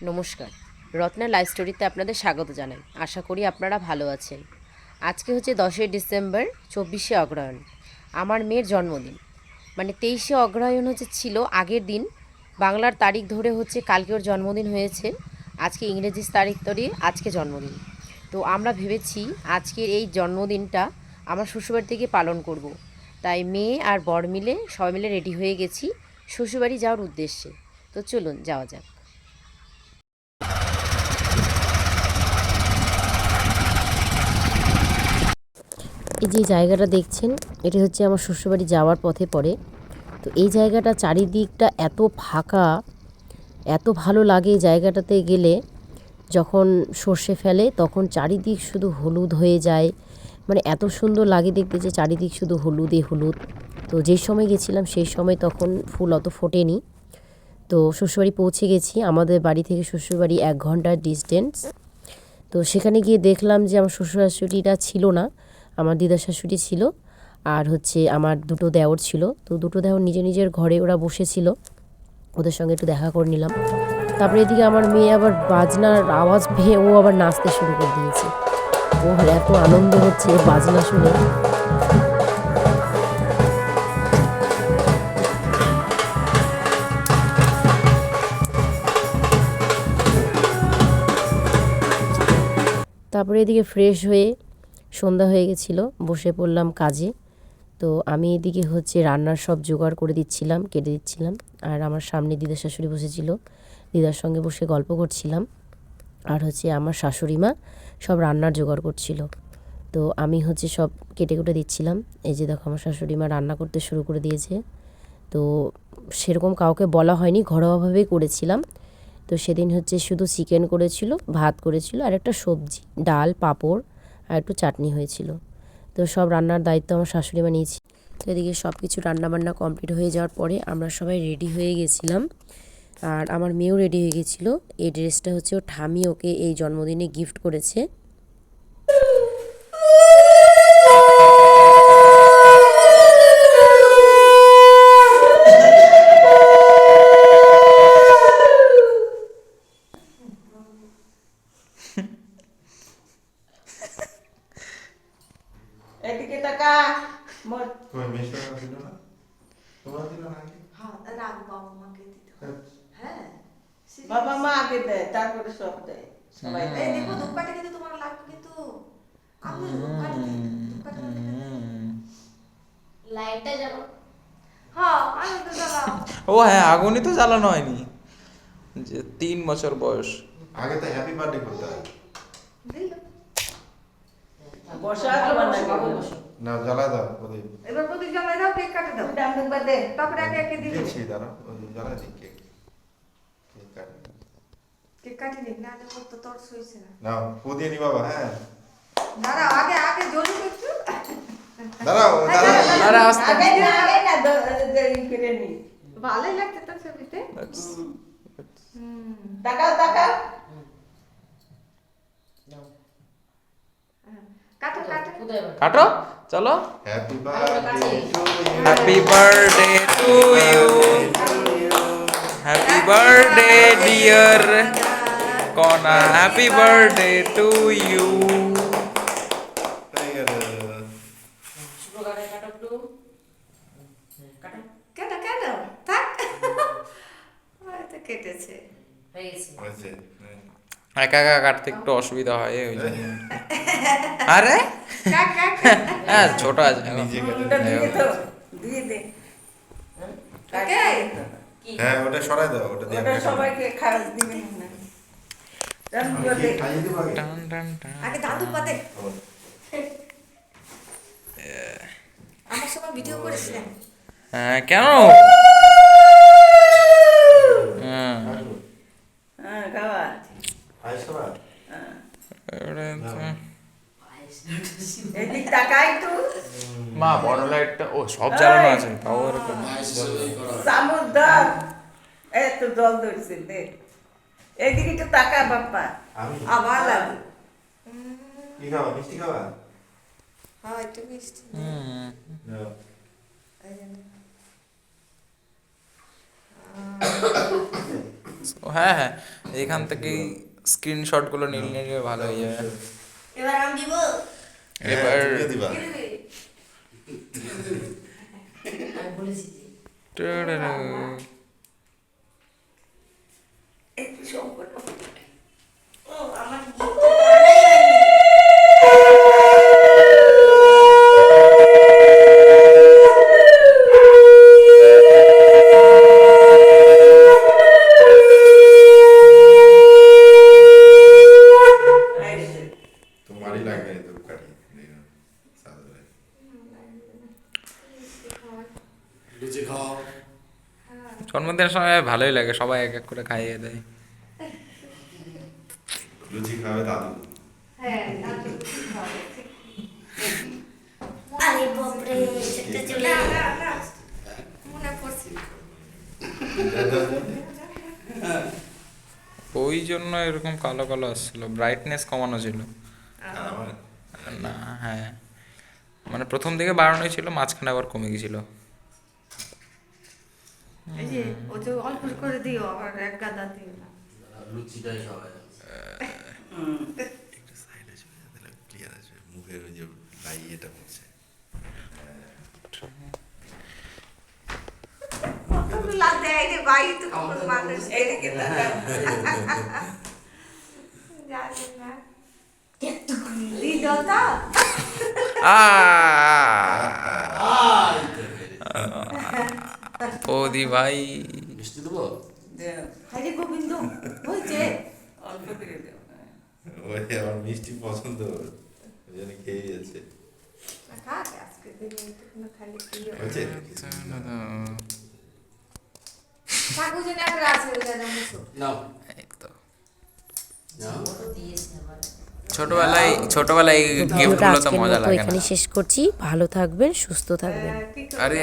নমস্কার, রত্না লাইফ স্টোরিতে আপনাদের স্বাগত জানাই। আশা করি আপনারা ভালো আছেন। আজকে হচ্ছে 10ই ডিসেম্বর, 24শে অগ্রহায়ণ, আমার মেয়ের জন্মদিন। মানে 23শে অগ্রহায়ণ ছিল আগের দিন, বাংলার তারিখ ধরে কালকে ওর জন্মদিন হয়েছে। আজকে ইংরেজি তারিখ ধরে আজকে জন্মদিন। তো আমরা ভেবেছি আজকের এই জন্মদিনটা আমার শ্বশুরবাড়ি থেকে পালন করব। তাই মেয়ে আর বর মিলে সবাই মিলে রেডি হয়ে গেছি শ্বশুরবাড়ি যাওয়ার উদ্দেশ্যে। তো চলুন যাওয়া যাক। এই যে জায়গাটা দেখছেন, এটা হচ্ছে আমার শ্বশুরবাড়ি যাওয়ার পথে পড়ে। তো এই জায়গাটা চারিদিকটা এত ফাঁকা, এত ভালো লাগে এই জায়গাটাতে গেলে। যখন সর্ষে ফেলে তখন চারিদিক শুধু হলুদ হয়ে যায়, মানে এত সুন্দর লাগে দেখতে যে চারিদিক শুধু হলুদে হলুদ। তো যেই সময় গেছিলাম সেই সময় তখন ফুল অত ফোটেনি। তো শ্বশুরবাড়ি পৌঁছে গেছি, আমাদের বাড়ি থেকে শ্বশুরবাড়ি 1 ঘন্টার ডিস্টেন্স। তো সেখানে গিয়ে দেখলাম যে আমার শ্বশুর শাশুড়িরা ছিল না, আমার দিদা শাশুড়ি ছিল, আর আমার দুটো দেওর ছিল। তো দুটো দেওর নিজের ঘরে ওরা বসেছিল, ওদের সঙ্গে একটু দেখা করে নিলাম। তারপরে এদিকে আমার মেয়ে আবার বাজনার আওয়াজ পেয়ে ও আবার নাচতে শুরু করে দিয়েছে। ও এত আনন্দ হচ্ছে বাজনা শুনে। তারপরে এদিকে ফ্রেশ হয়ে সন্ধ্যা হয়ে গেছিলো, বসে পড়লাম কাজে। তো আমি এদিকে রান্নার সব জোগাড় করে দিচ্ছিলাম, কেটে দিচ্ছিলাম। আর আমার সামনে দিদা শাশুড়ি বসেছিল, দিদার সঙ্গে বসে গল্প করছিলাম। আর আমার শাশুড়ি মা সব রান্নার জোগাড় করছিল। তো আমি সব কেটে কুটে দিচ্ছিলাম। এই যে দেখো আমার শাশুড়ি মা রান্না করতে শুরু করে দিয়েছে। তো সেরকম কাউকে বলা হয়নি, ঘরোয়াভাবেই করেছিলাম। তো সেদিন শুধু চিকেন করেছিল, ভাত করেছিল, আর একটা সবজি, ডাল, পাঁপড় আর একটু চাটনি হয়েছিল। তো সব রান্নার দায়িত্ব আমার শাশুড়ি মা নিয়েছি। তো এদিকে সব কিছু রান্নাবান্না কমপ্লিট হয়ে যাওয়ার পরে আমরা সবাই রেডি হয়ে গেছিলাম। আর আমার মেয়েও রেডি হয়ে গেছিলো। এই ড্রেসটা ওর ঠামি ওকে এই জন্মদিনে গিফট করেছে। এদিকে তাকা। কই মিষ্টি দিল না? তোমার দিল নাকি? হ্যাঁ, রাগ বাবা মাকে দিতে হয়। হ্যাঁ, বাবা মা আগে দেয়, তারপরে সব দেয়। সবাই এই দেয়। দেখো ধূপকাঠি কিন্তু তোমার লাগবে, কিন্তু আমি ধূপকাঠি দিই, ধূপকাঠি লাইটটা জ্বালো। হ্যাঁ আমি তো জ্বালাও। ও হ্যাঁ, আগুনই তো জ্বালানো হয়নি, যে 3 বছর বয়স। আগে তো হ্যাপি বার্থডে করতে হয়। দিল বসা তোমার নাকি? না জ্বালা দাও প্রদীপ। এবার প্রদীপ জ্বালাই দাও, কেক কাটে দাও, ডাম দুবার দে। তারপরে একে একে দিবে। দিচ্ছি দাঁড়াও, প্রদীপ জ্বালা দিই কেক। কেক কাটি। কেক কাটি নিক, না হলে তো তোর সইছে না। নাও পুদিয়ে নি বাবা, হ্যাঁ। দাঁড়াও, আগে আগে জ্বলুক একটু। দাঁড়াও দাঁড়াও। আরে আস্তে আগে না, আগে না, দেরি করে নি। ভালোই লাগছে তো ছবিতে। তাকাও তাকাও। কাটো কাটো। কাটো, চলো। Happy birthday to you. Happy birthday to you, happy birthday dear Kona, happy birthday to you. হয়ে গেল। কেন কেন থাক। হয়তো কেটেছে। হয়েছে। একা একা কাটতে একটু অসুবিধা হয়, ওই জন্য। আরে কাক কাক কাক। হ্যাঁ, ছোট আছে। নিজে ওটা কেটে দিয়ে তো, দিয়ে দে। ওকে। হ্যাঁ ওটা সরাই দাও, ওটা দিয়ে ওটা সবাইকে খাওয়া দিবেন না। রাম দে। খাইয়ে দেবো আগে। টান টান টান। আগে দাদু পাতে। ও, আমার সময় ভিডিও করেছিলেন। হ্যাঁ, কেন? হ্যাঁ, আসো। হ্যাঁ, খাওয়া। আইস খাবা? এবারে তো- এদিক তাকাই একটু। মা বড় লাইটটা, ও সব জ্বালানো আছে, তাও এরকম। চামচ ধর। এত জল ধরছে দে। এদিকে একটু তাকা বাপ্পা। আমি আবার লাগবে। কি খাবা? মিষ্টি খাবা? হ্যাঁ একটু মিষ্টি। হুম। নাও। এই যে। হ্যাঁ হ্যাঁ, এখান থেকেই স্ক্রিনশটগুলো নিয়ে নিলে ভালো হয়ে যাবে। এবার আমি দিব এবার তুমিও দিবা। কে দিবে? আমি বলেছি যে টাটাটা। একটু সম্পূর্ণ ও আমার gift তো করাই হয়নি। তোমারই লাগবে না তো কাটি দেখো সাদা লুচি খাও। জন্মদিনের সময় ভালোই লাগে, সবাই এক এক করে খাইয়ে দেয়। লুচি খাবে দাদু। হ্যাঁ দাদু খাবে। আরে বাপরে সেটা চলে না না মনে পড়ছে ওই জন্য এরকম কালো কালো আসছিল, ব্রাইটনেস কমানো ছিল আমার না। হ্যাঁ মানে প্রথম দিকে বাড়ানোই ছিল, মাঝখানে আবার কমে গেছিল। এই যে ও যে অল্প করে দিও আবার এক গাদা দিও না লুচিটাই খাওয়া যায়। একটু সাইডে চলে যেতে তাহলে ক্লিয়ার আসবে মুখের ওই যে লাই এটা পড়ছে। কতগুলা দেয় রে ভাই তো কোন মানুষ এদিকে তাকা জানি না দিল তো ওদি ভাই মিষ্টি দেবো? দেও, হরে গোবিন্দ হয়েছে অল্প করে দেও ওই আমার মিষ্টি পছন্দ ওই জন্য খেয়ে যাচ্ছে। খাক আজকে দিনে একটু খালি দিও হয়েছে কাগজে না করে আছে ওই জায়গা মুছো নাও এই তো নাও। ছোটবেলায় এই ভিডিওটা গিফটগুলো তো আজকের মজা মতো লাগে না। এখানে শেষ করছি। ভালো থাকবেন, সুস্থ থাকবেন। আরে